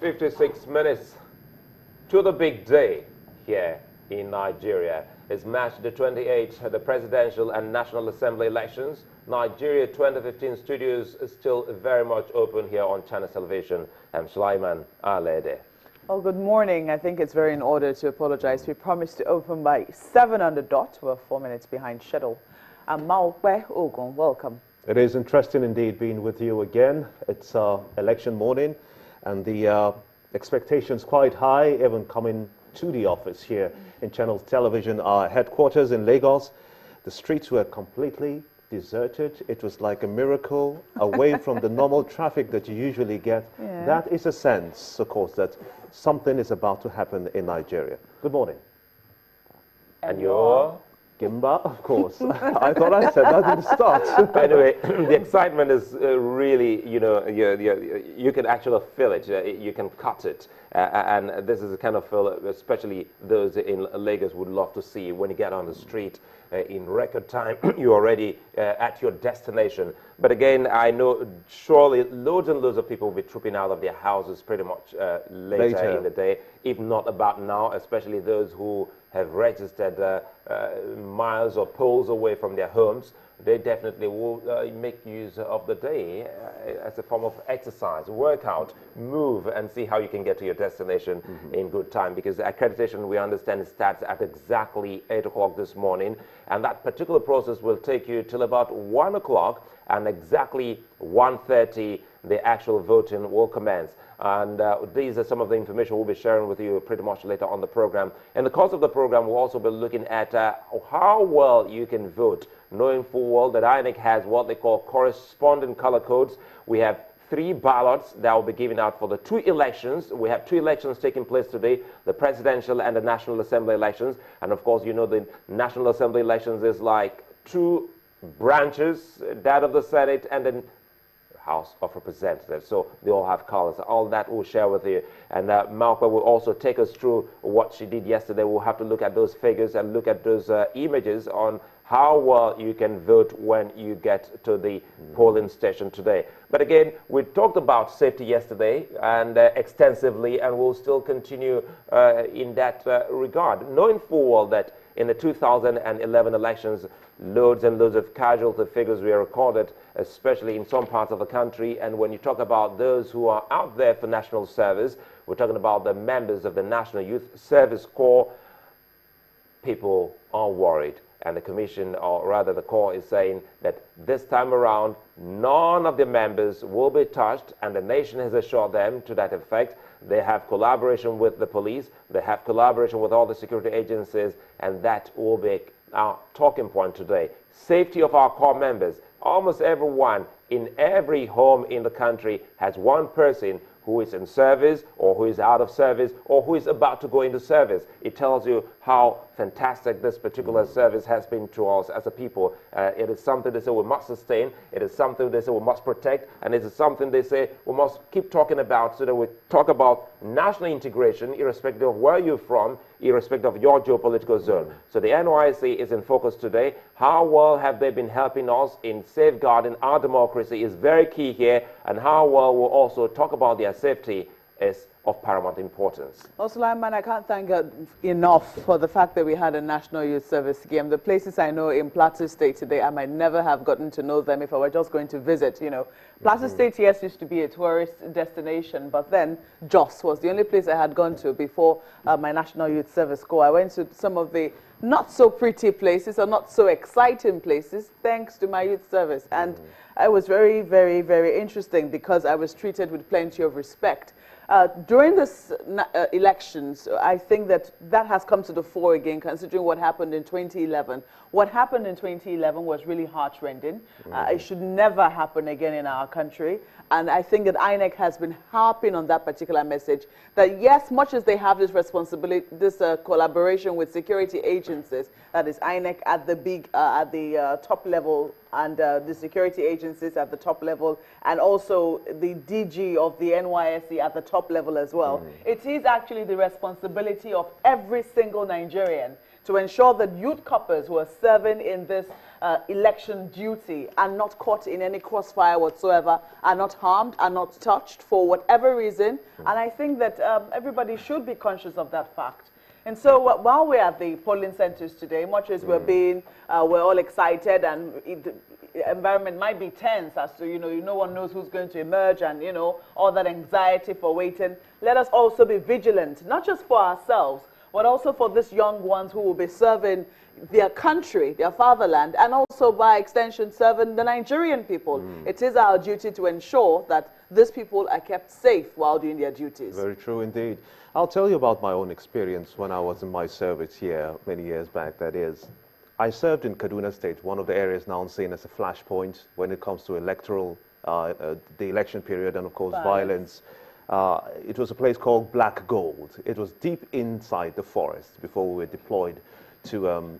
56 minutes to the big day here in Nigeria. It's March the 28th, the presidential and National Assembly elections. Nigeria 2015 studios is still very much open here on Channel Television. I'm Sulaiman Alede. Well, good morning. I think it's very in order to apologize. We promised to open by 7 on the dot. We're 4 minutes behind schedule. Maokwe Ogun, welcome. It is interesting indeed being with you again. It's election morning and the expectations quite high, even coming to the office here in Channel Television, our headquarters in Lagos. The streets were completely deserted. It was like a miracle, away from the normal traffic that you usually get. Yeah. That is a sense, of course, that something is about to happen in Nigeria. Good morning. And you're? Gimba, of course. I thought I said that at the start. Anyway, the excitement is really, you can actually feel it. You can cut it. And this is the kind of feel, especially those in Lagos would love to see when you get on the street in record time, you're already at your destination. But again, I know surely loads and loads of people will be trooping out of their houses pretty much later in the day, if not about now, especially those who have registered miles or poles away from their homes. They definitely will make use of the day as a form of exercise, workout, move, and see how you can get to your destination in good time. Because the accreditation, we understand, starts at exactly 8 o'clock this morning, and that particular process will take you till about 1 o'clock, and exactly 1:30 the actual voting will commence. And these are some of the information we'll be sharing with you pretty much later on the program. In the course of the program, we'll also be looking at how well you can vote, knowing full well that INEC has what they call corresponding color codes. We have 3 ballots that will be given out for the 2 elections. We have 2 elections taking place today, the presidential and the National Assembly elections. And of course, you know the National Assembly elections is like 2 branches, that of the Senate and then House of Representatives, so they all have colors. All that we'll share with you. And Malcolm will also take us through what she did yesterday. We'll have to look at those figures and look at those images on how well you can vote when you get to the polling station today. But again, we talked about safety yesterday and extensively, and we'll still continue in that regard, knowing full well that in the 2011 elections, loads and loads of casualty figures were recorded, especially in some parts of the country. And when you talk about those who are out there for national service, we're talking about the members of the National Youth Service Corps. People are worried. And the commission, or rather the Corps, is saying that this time around, none of the members will be touched, and the nation has assured them to that effect. They have collaboration with the police, they have collaboration with all the security agencies, and that will be our talking point today. Safety of our Corps members. Almost everyone in every home in the country has one person who is in service, or who is out of service, or who is about to go into service. It tells you how fantastic this particular service has been to us as a people. It is something they say we must sustain, it is something they say we must protect, and it is something they say we must keep talking about, so that we talk about national integration, irrespective of where you're from, irrespective of your geopolitical zone. So the NYSC is in focus today. How well have they been helping us in safeguarding our democracy is very key here, and how well we'll also talk about their safety is of paramount importance. Also, Sulaiman, I can't thank God enough for the fact that we had a National Youth Service game. The places I know in Plateau State today, I might never have gotten to know them if I were just going to visit, Plateau State, yes, used to be a tourist destination, but then Jos was the only place I had gone to before my National Youth Service Corps. I went to some of the not so pretty places or not so exciting places thanks to my youth service. And it was very, very, very interesting because I was treated with plenty of respect. During this elections, I think that has come to the fore again, considering what happened in 2011. What happened in 2011 was really heart-rending. It should never happen again in our country. And I think that INEC has been harping on that particular message, that yes, much as they have this responsibility, this collaboration with security agencies, that is INEC at the top level, and the security agencies at the top level, and also the DG of the NYSC at the top level as well. It is actually the responsibility of every single Nigerian to ensure that youth coppers who are serving in this election duty are not caught in any crossfire whatsoever, are not harmed, are not touched for whatever reason. And I think that everybody should be conscious of that fact. And so while we're at the polling centers today, much as we're all excited and the environment might be tense as to, no one knows who's going to emerge and, all that anxiety for waiting, let us also be vigilant, not just for ourselves, but also for these young ones who will be serving their country, their fatherland, and also by extension serving the Nigerian people. It is our duty to ensure that these people are kept safe while doing their duties. Very true indeed. I'll tell you about my own experience when I was in my service here many years back, that is. I served in Kaduna State, one of the areas now seen as a flashpoint when it comes to electoral, the election period and of course violence. It was a place called Black Gold. It was deep inside the forest before we were deployed to,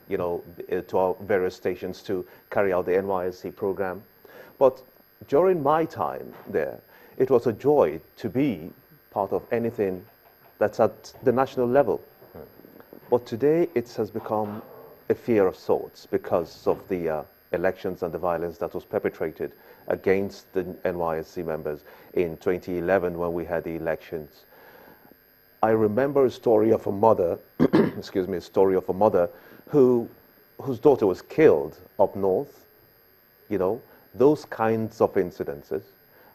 to our various stations to carry out the NYSC program. But during my time there, it was a joy to be part of anything that's at the national level. But today it has become a fear of sorts because of the elections and the violence that was perpetrated against the NYSC members in 2011 when we had the elections. I remember a story of a mother, excuse me, a story of a mother whose daughter was killed up north. Those kinds of incidences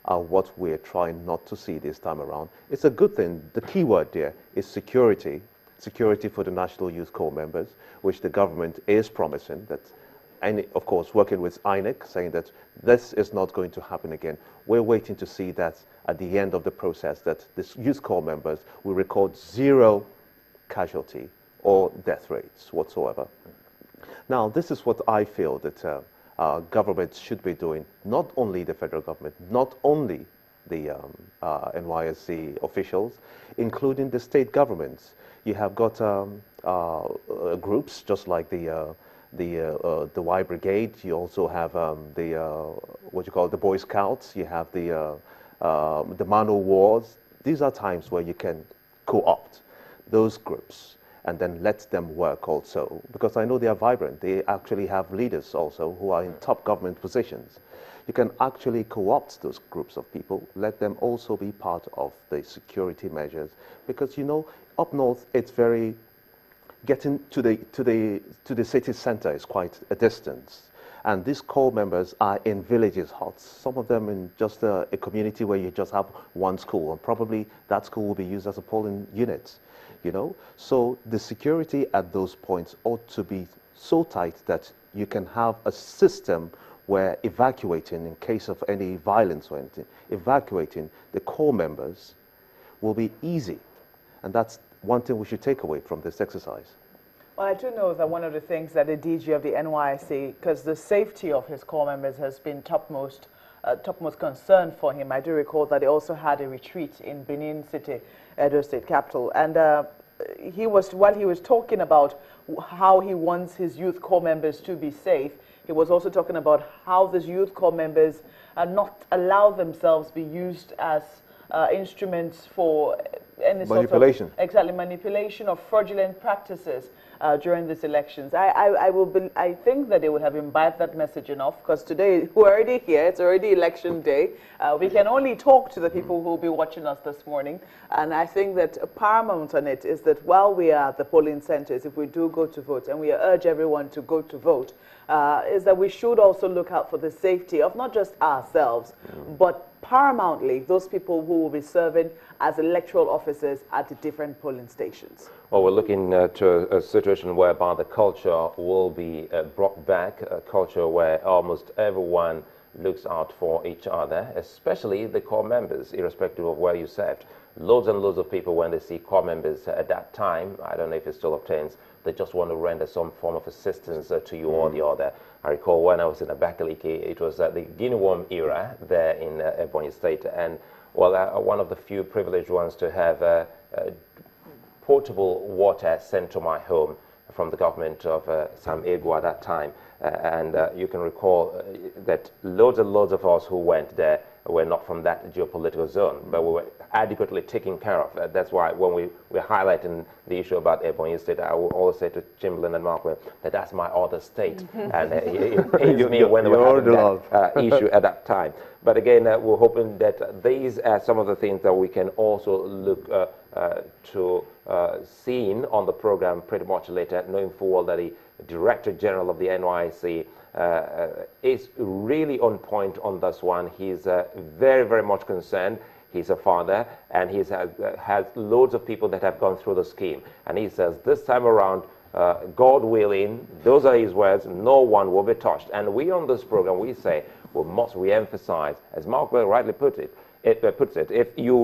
are what we're trying not to see this time around. It's a good thing. The key word there is security. Security for the National Youth Corps members, which the government is promising that, and of course working with INEC, saying that this is not going to happen again. We're waiting to see that at the end of the process, that the Youth Corps members will record 0 casualty or death rates whatsoever. Now, this is what I feel that government should be doing, not only the federal government, not only the NYSC officials, including the state governments. You have got groups just like the Y Brigade. You also have the Boy Scouts. You have the Man O' Wars. These are times where you can co-opt those groups and then let them work also, because I know they are vibrant. They actually have leaders also who are in top government positions. You can actually co-opt those groups of people, let them also be part of the security measures, because up north it's very, getting to the city center is quite a distance. And these corps members are in villages, huts, some of them in just a community where you just have one school, and probably that school will be used as a polling unit, So the security at those points ought to be so tight that you can have a system where evacuating, in case of any violence or anything, evacuating the corps members will be easy. And that's one thing we should take away from this exercise. Well, I do know that one of the things that the DG of the NYSC, because the safety of his corps members has been topmost concern for him. I do recall that he also had a retreat in Benin City, Edo State capital, and while he was talking about how he wants his youth corps members to be safe, he was also talking about how these youth corps members not allow themselves be used as instruments for any manipulation. Sort of, exactly, manipulation or fraudulent practices during these elections. I think that they would have imbibed that message enough, because today we're already here, it's already election day. We can only talk to the people who will be watching us this morning, and I think that paramount on it is that while we are at the polling centers, if we do go to vote, and we urge everyone to go to vote, is that we should also look out for the safety of not just ourselves, but paramountly those people who will be serving as electoral officers at the different polling stations. Well, we're looking to a situation whereby the culture will be brought back, a culture where almost everyone looks out for each other, especially the corps members, irrespective of where you served. Loads and loads of people, when they see corps members at that time, I don't know if it still obtains, they just want to render some form of assistance to you or the other. I recall when I was in Abakaliki, it was the Guinea worm era there in Ebonyi State, and well, one of the few privileged ones to have portable water sent to my home from the government of Sam Egu at that time. And you can recall that loads and loads of us who went there we're not from that geopolitical zone, but we were adequately taken care of. That's why when we're highlighting the issue about Ebonyi State, I will always say to Chamberlain and Markwell that that's my other state. And it pains me when they were having that issue at that time. But again, we're hoping that these are some of the things that we can also look to seeing on the program pretty much later, knowing full well that the Director General of the NYC is really on point on this one. He's very, very much concerned. He's a father, and he has loads of people that have gone through the scheme. And he says this time around, God willing, those are his words, no one will be touched. And we on this program, we say, we must re-emphasize, as Mark Well rightly puts it, if you